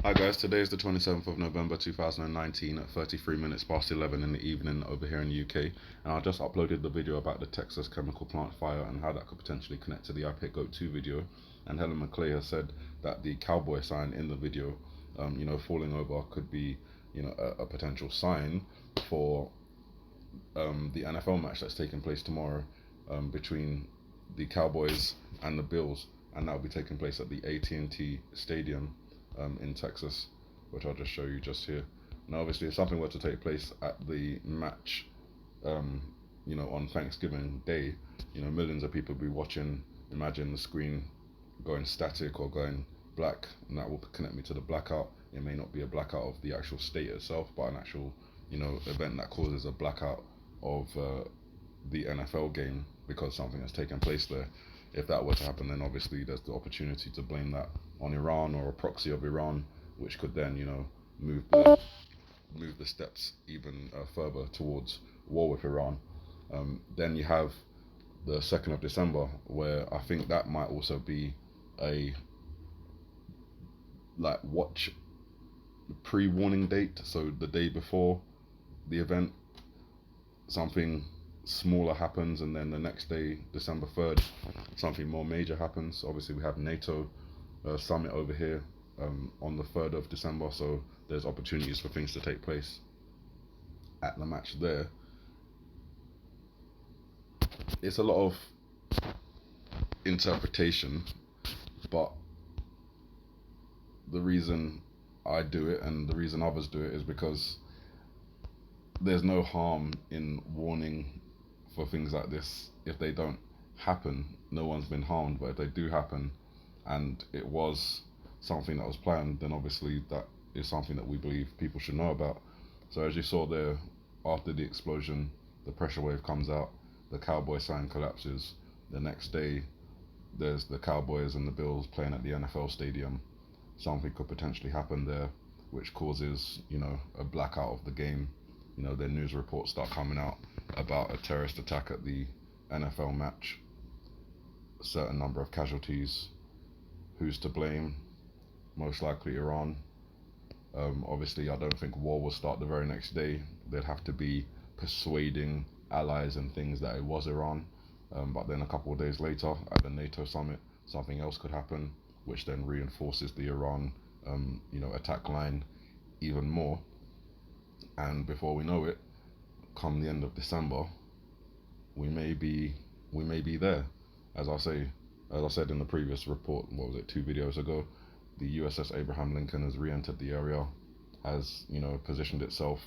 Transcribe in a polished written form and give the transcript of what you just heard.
Hi guys, today is the 27th of November 2019 at 33 minutes past 11 in the evening over here in the UK, and I just uploaded the video about the Texas chemical plant fire and how that could potentially connect to the I Pick Goat 2 video. And Helen McClay has said that the cowboy sign in the video, falling over could be, a potential sign for the NFL match that's taking place tomorrow between the Cowboys and the Bills, and that will be taking place at the At&T Stadium in Texas, which I'll just show you just here. Now, obviously, if something were to take place at the match, on Thanksgiving Day, millions of people will be watching. Imagine the screen going static or going black, and that will connect me to the blackout. It may not be a blackout of the actual state itself, but an actual, event that causes a blackout of the NFL game because something has taken place there. If that were to happen, then obviously there's the opportunity to blame that on Iran or a proxy of Iran, which could then, move the move the steps even further towards war with Iran. Then you have the 2nd of December, where I think that might also be a watch pre-warning date. So the day before the event, something smaller happens, and then the next day, December 3rd, something more major happens. Obviously, we have NATO summit over here on the 3rd of December, so there's opportunities for things to take place at the match there. It's a lot of interpretation, but the reason I do it and the reason others do it is because there's no harm in warning for things like this. If they don't happen, no one's been harmed, but if they do happen and it was something that was planned, then obviously that is something that we believe people should know about. So as you saw there, after the explosion, the pressure wave comes out, the cowboy sign collapses. The next day, there's the Cowboys and the Bills playing at the NFL stadium. Something could potentially happen there, which causes, a blackout of the game. Their news reports start coming out about a terrorist attack at the NFL match, a certain number of casualties. Who's to blame? Most likely Iran. Obviously, I don't think war will start the very next day. They'd have to be persuading allies and things that it was Iran. But then a couple of days later, at the NATO summit, something else could happen, which then reinforces the Iran, attack line even more. And before we know it, come the end of December, we may be there. As I said in the previous report, what was it, 2 videos ago, the USS Abraham Lincoln has re-entered the area, has positioned itself